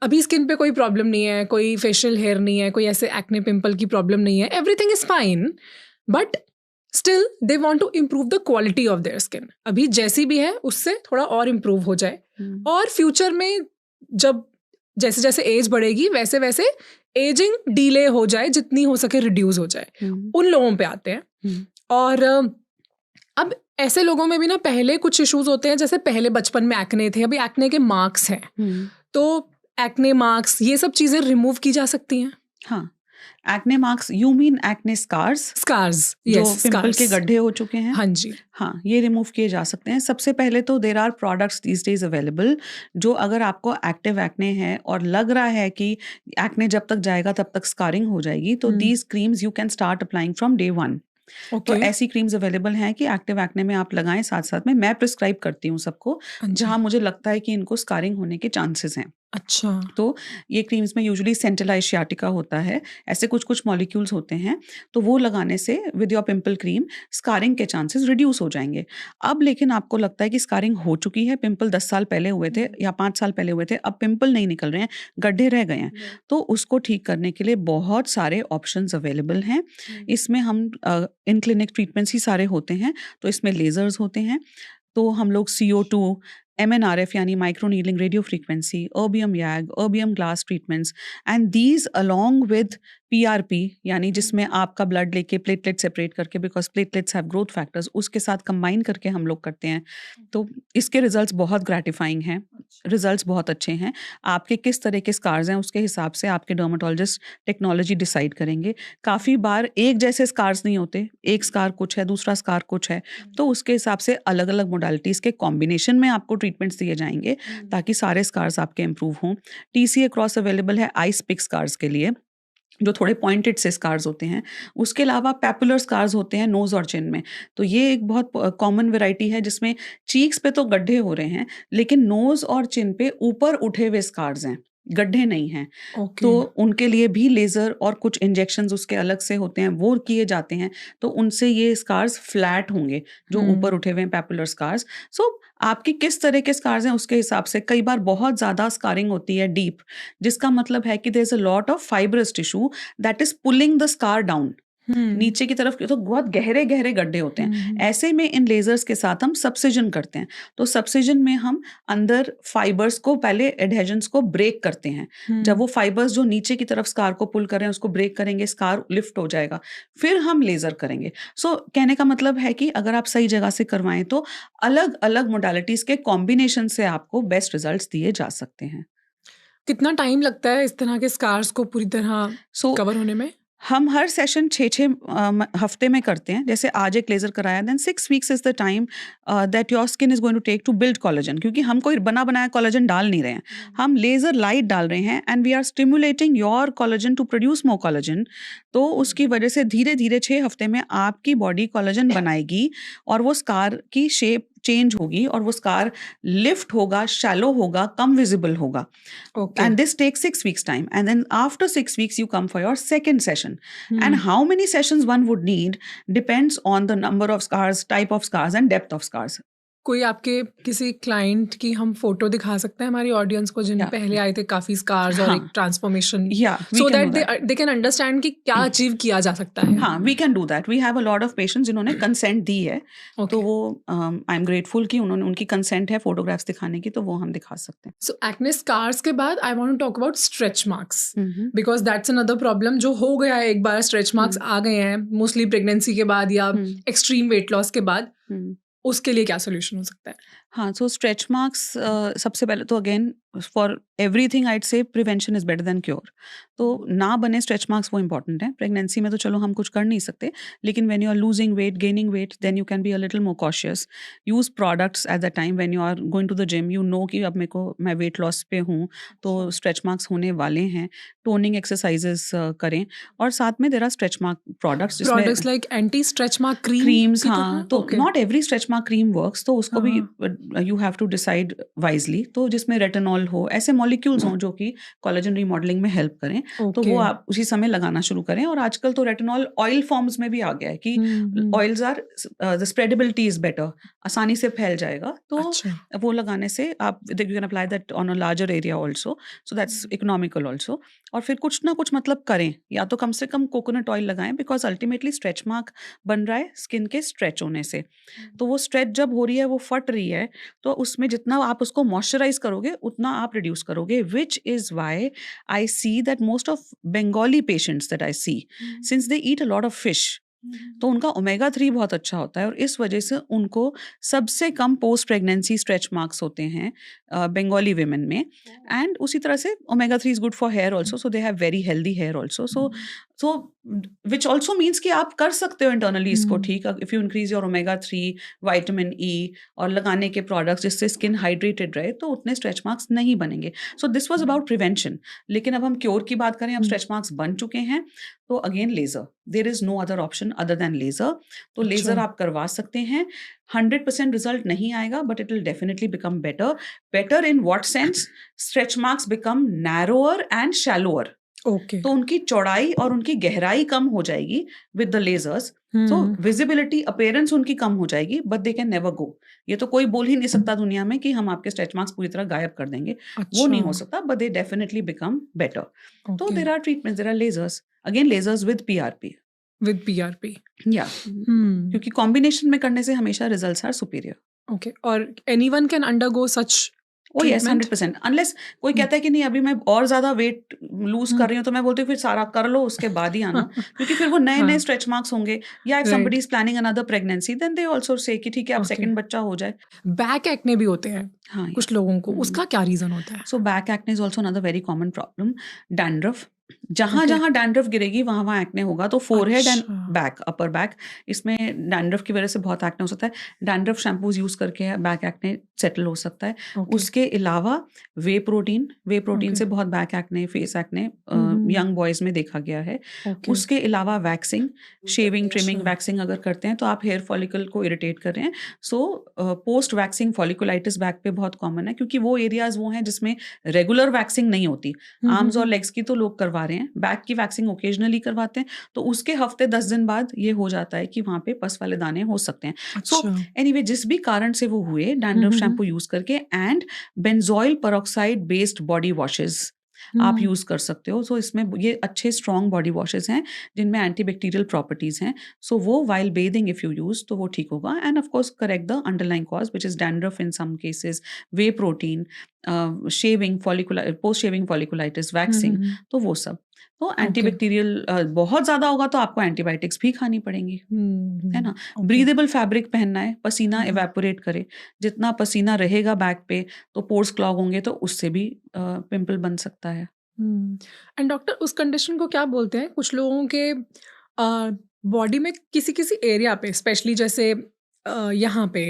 अभी स्किन पे कोई प्रॉब्लम नहीं है, कोई फेशियल हेयर नहीं है, कोई ऐसे एक्ने पिंपल की प्रॉब्लम नहीं है, everything is fine, but still they want to improve the quality of their skin. अभी जैसी भी है उससे थोड़ा और इम्प्रूव हो जाए, और फ्यूचर में जब जैसे जैसे एज बढ़ेगी वैसे वैसे एजिंग डिले हो जाए, जितनी हो सके रिड्यूस हो जाए, उन लोगों पे आते हैं। और अब ऐसे लोगों में भी ना पहले कुछ इश्यूज होते हैं, जैसे पहले बचपन में एक्ने थे, अभी एक्ने के मार्क्स हैं, तो एक्ने मार्क्स ये सब चीजें रिमूव की जा सकती हैं। हाँ, acne marks, you mean acne scars जो पिंपल के गड्ढे हो चुके हैं? हाँ जी, हाँ, ये रिमूव किए जा सकते हैं। सबसे पहले तो there are products these days available, जो अगर आपको एक्टिव एक्ने है और लग रहा है कि एक्ने जब तक जाएगा तब तक स्कारिंग हो जाएगी, तो these creams you can start applying from day 1। तो ऐसी क्रीम्स अवेलेबल हैं कि एक्टिव एक्ने में आप लगाएं। साथ साथ में मैं प्रिस्क्राइब करती हूँ सबको, जहाँ मुझे लगता है कि इनको स्कारिंग होने के चांसेस हैं। अच्छा, तो ये क्रीम्स में यूजुअली सेंटिला एशियाटिका होता है, ऐसे कुछ कुछ मॉलिक्यूल्स होते हैं, तो वो लगाने से with your pimple cream scarring के चांसेस रिड्यूस हो जाएंगे। अब लेकिन आपको लगता है कि स्कारिंग हो चुकी है, पिंपल 10 साल पहले हुए थे या 5 साल पहले हुए थे, अब पिंपल नहीं निकल रहे हैं, गड्ढे रह गए हैं, तो उसको ठीक करने के लिए बहुत सारे ऑप्शंस अवेलेबल हैं। इसमें हम इन क्लिनिक ट्रीटमेंट्स ही सारे होते हैं, तो इसमें लेजर्स होते हैं, तो हम लोग CO2, MNRF यानी micro needling radio frequency, erbium yag, erbium glass treatments, and these along with PRP यानी जिसमें आपका ब्लड लेके प्लेटलेट सेपरेट करके, because platelets have growth factors, उसके साथ कंबाइन करके हम लोग करते हैं। तो इसके रिजल्ट्स बहुत ग्रेटिफाइंग हैं, रिजल्ट्स बहुत अच्छे हैं। आपके किस तरह के स्कार्स हैं उसके हिसाब से आपके डर्माटोलॉजिस्ट टेक्नोलॉजी डिसाइड करेंगे। काफ़ी बार एक जैसे स्कार्स नहीं होते, एक स्कार कुछ है, दूसरा स्कार कुछ है, तो उसके हिसाब से अलग अलग मोडालिटीज़ के कॉम्बिनेशन में आपको ट्रीटमेंट्स दिए जाएंगे ताकि सारे स्कार्स आपके इंप्रूव हों। TCA क्रॉस अवेलेबल है आइस पिक स्कार्स के लिए, जो थोड़े पॉइंटेड से स्कार्स होते हैं। उसके अलावा पैपुलर स्कार्स होते हैं नोज और चिन में, तो ये एक बहुत कॉमन वैरायटी है जिसमें चीक्स पे तो गड्ढे हो रहे हैं, लेकिन नोज और चिन पे ऊपर उठे हुए स्कार्स हैं, गड्ढे नहीं हैं। तो उनके लिए भी लेज़र और कुछ इंजेक्शंस उसके अलग से होते हैं, वो किए जाते हैं, तो उनसे ये स्कार्स फ्लैट होंगे जो ऊपर उठे हुए हैं पैपुलर स्कार्स। सो आपकी किस तरह के स्कार्स हैं उसके हिसाब से। कई बार बहुत ज़्यादा स्कारिंग होती है डीप, जिसका मतलब है कि there is a lot of fibrous tissue that is pulling the scar down नीचे की तरफ, तो बहुत गहरे गहरे गड्ढे होते हैं। ऐसे में इन लेजर्स के साथ हम सब्सिजन करते हैं, तो सब्सिजन में हम अंदर फाइबर्स को, पहले एडहेजन्स को ब्रेक करते हैं। जब वो फाइबर्स जो नीचे की तरफ स्कार को पुल कर रहे हैं उसको ब्रेक करेंगे, स्कार लिफ्ट हो जाएगा, फिर हम लेजर करेंगे। सो कहने का मतलब है कि अगर आप सही जगह से करवाएं तो अलग अलग मोडालिटीज के कॉम्बिनेशन से आपको बेस्ट रिजल्ट्स दिए जा सकते हैं। कितना टाइम लगता है इस तरह के स्कार्स को पूरी तरह कवर होने में? हम हर सेशन 6 हफ्ते में करते हैं। जैसे आज एक लेजर कराया, then 6 weeks is the time that your skin is going to take to build collagen, क्योंकि हम कोई बना बनाया कोलेजन डाल नहीं रहे हैं, हम लेजर लाइट डाल रहे हैं and we are stimulating your collagen to produce more collagen. तो उसकी वजह से धीरे धीरे 6 हफ्ते में आपकी बॉडी कोलेजन बनाएगी और वो स्कार की शेप चेंज होगी और वो स्कार लिफ्ट होगा, शैलो होगा, कम विजिबल होगा। And this takes 6 weeks time, and then after 6 weeks you come for your second session. And how many sessions one would need depends on the number of scars, type of scars and depth of scars. कोई आपके किसी client की हम photo दिखा सकते हैं हमारी audience को, जिन पहले आए थे काफी स्कार्स और एक transformation, so that they can understand कि क्या अचीव किया जा सकता है? हाँ, we can do that. We have a lot of patients जिन्होंने कंसेंट दी है, तो वो आई एम ग्रेटफुल कि उन्होंने, उनकी कंसेंट है फोटोग्राफ्स दिखाने की, तो वो हम दिखा सकते हैं। सो एक्ने स्कार्स के बाद I want to talk about stretch marks, because that's another problem जो हो गया है। एक बार स्ट्रेच मार्क्स आ गए हैं, मोस्टली प्रेगनेंसी के बाद या एक्सट्रीम वेट लॉस के बाद, उसके लिए क्या सोल्यूशन हो सकता है? हाँ, सो स्ट्रेच मार्क्स सबसे पहले तो again for everything I'd say prevention is better than cure. तो ना बने स्ट्रेच मार्क्स, वो इंपॉर्टेंट है। प्रेगनेंसी में तो चलो हम कुछ कर नहीं सकते, लेकिन when you are losing weight, gaining weight, then you can be a little more cautious. Use products at the time when you are going to the gym, you know कि अब मैं वेट लॉस पे हूँ तो stretch marks होने वाले हैं। Toning exercises करें, और साथ में there are stretch mark products like anti stretch mark creams. हाँ, तो not every stretch mark cream works, तो उसको भी you have to decide wisely, तो जिसमें रेटिनॉल हो, ऐसे मॉलिक्यूल्स हों जो कि कोलेजन रीमॉडलिंग में हेल्प करें, तो वो आप उसी समय लगाना शुरू करें। और आजकल तो रेटिनॉल ऑयल फॉर्म्स में भी आ गया है कि oils are the spreadability is better, आसानी से फैल जाएगा, तो वो लगाने से आप you can apply that on a larger area also, so that's economical also. और फिर कुछ ना कुछ मतलब करें, या तो कम से कम कोकोनट ऑयल लगाएं, बिकॉज अल्टीमेटली स्ट्रेच मार्क बन रहा है स्किन के स्ट्रेच होने से। तो वो स्ट्रेच जब हो रही है, वो फट रही है, तो उसमें जितना आप उसको मॉइस्चराइज करोगे उतना आप रिड्यूस करोगे, which is why I see that most of Bengali patients that I see, since they eat a lot of fish, तो उनका ओमेगा 3 बहुत अच्छा होता है, और इस वजह से उनको सबसे कम पोस्ट प्रेगनेंसी स्ट्रेच मार्क्स होते हैं बंगाली विमेन में। एंड उसी तरह से omega 3 is good for hair also, so they have very healthy hair also, so which also means कि आप कर सकते हो इंटरनली इसको ठीक, if you increase your omega 3, vitamin E और लगाने के प्रोडक्ट्स जिससे स्किन हाइड्रेटेड रहे, तो उतने स्ट्रेच मार्क्स नहीं बनेंगे। So this was about prevention. लेकिन अब हम क्योर की बात करें, अब स्ट्रेच मार्क्स बन चुके हैं, तो again laser, there is no other option other than laser. तो लेजर आप करवा सकते हैं, 100% रिजल्ट नहीं आएगा, but it will definitely become better. Better in what sense? Stretch marks become narrower and shallower. तो उनकी चौड़ाई और उनकी गहराई कम हो जाएगी with the lasers, so visibility, appearance उनकी कम हो जाएगी, but they can never go. ये तो कोई बोल ही नहीं सकता दुनिया में कि हम आपके स्ट्रेच मार्क्स पूरी तरह गायब कर देंगे, वो नहीं हो सकता, but they definitely become better. तो there are treatments, there are lasers, again lasers with PRP, या क्योंकि कॉम्बिनेशन में करने से हमेशा रिजल्ट्स आर सुपीरियर। ओके, और anyone can undergo such? Oh yes, 100%, अनलेस कोई कहता है कि नहीं अभी मैं और ज्यादा वेट लूज कर रही हूँ, तो मैं बोलती हूँ फिर सारा कर लो उसके बाद ही आना, क्योंकि फिर वो नए नए स्ट्रेच मार्क्स होंगे। या if somebody is planning another pregnancy, then they also say कि ठीक है अब सेकंड बच्चा हो जाए। बैक एक्ने भी होते हैं कुछ लोगों को, उसका क्या रीजन होता है? So back acne is also another very common problem. Dandruff, जहां जहां डैंड्रफ गिरेगी वहां वहां एक्ने होगा, तो forehead and back, upper back, इसमें डैंड्रफ की वजह से बहुत एक्ने हो सकता है। डैंड्रफ शैम्पूज यूज करके बैक एक्ने सेटल हो सकता है। उसके अलावा वे प्रोटीन से बहुत back acne, face acne young boys में देखा गया है। उसके अलावा वैक्सिंग, शेविंग, ट्रिमिंग, वैक्सिंग अगर करते हैं तो आप हेयर फॉलिकल को इरिटेट कर रहे हैं। So post waxing folliculitis back पे बहुत कॉमन है, क्योंकि वो एरियाज वो हैं जिसमें रेगुलर वैक्सिंग नहीं होती। आर्म्स और लेग्स की तो लोग करवा रहे हैं, बैक की वैक्सिंग ओकेजनली करवाते हैं, तो उसके हफ्ते 10 दिन बाद ये हो जाता है कि वहां पे पस वाले दाने हो सकते हैं। सो एनीवे, जिस भी कारण से वो हुए, डैंड्रफ शैम्पू यूज करके and benzoyl peroxide based body washes आप यूज कर सकते हो। सो इसमें ये अच्छे स्ट्रॉन्ग बॉडी वॉशेस हैं जिनमें एंटीबैक्टीरियल प्रॉपर्टीज हैं। सो वो while bathing if you use, तो वो ठीक होगा। And of course correct the underlying cause which is dandruff in some cases, whey protein, shaving, post shaving folliculitis, waxing, तो वो सब। तो एंटीबैक्टीरियल बहुत ज्यादा होगा तो आपको एंटीबायोटिक्स भी खानी पड़ेंगी, है ना। ब्रीदेबल फैब्रिक पहनना है, पसीना इवेपोरेट करे, जितना पसीना रहेगा बैक पे तो पोर्स क्लॉग होंगे, तो उससे भी पिंपल बन सकता है। एंड डॉक्टर, उस कंडीशन को क्या बोलते हैं? कुछ लोगों के बॉडी में किसी किसी एरिया पे, स्पेशली जैसे यहाँ पे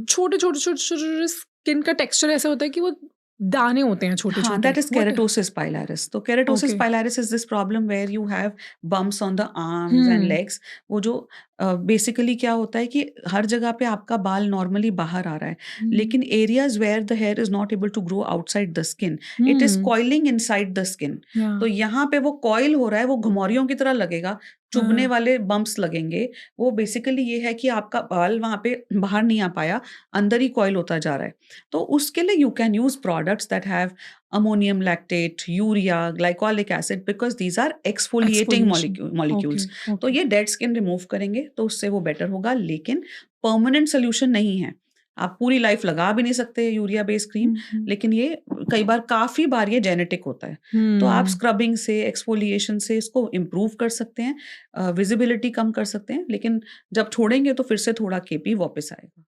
छोटे छोटे स्किन का टेक्सचर ऐसा होता है कि वो दाने होते हैं छोटे छोटे। That is keratosis pilaris. तो keratosis pilaris is this problem where you have bumps on the arms and legs. वो जो बेसिकली क्या होता है कि हर जगह पे आपका बाल नॉर्मली बाहर आ रहा है, लेकिन areas where the hair is not able to grow outside the skin, it is coiling inside the skin. तो यहाँ पे वो कॉइल हो रहा है, वो घुमौरियों की तरह लगेगा, चुभने वाले बम्प्स लगेंगे। वो बेसिकली ये है कि आपका बाल वहां पे बाहर नहीं आ पाया, अंदर ही कॉइल होता जा रहा है। तो उसके लिए you can use products that have ammonium lactate, urea, glycolic acid, because these are exfoliating molecules. तो ये डेड स्किन रिमूव करेंगे तो उससे वो बेटर होगा, लेकिन परमानेंट सोल्यूशन नहीं है। आप पूरी लाइफ लगा भी नहीं सकते यूरिया बेस्ड क्रीम, लेकिन ये काफी बार ये जेनेटिक होता है। तो आप स्क्रबिंग से, एक्सफोलिएशन से इसको इम्प्रूव कर सकते हैं, विजिबिलिटी कम कर सकते हैं, लेकिन जब छोड़ेंगे तो फिर से थोड़ा केपी वापस आएगा।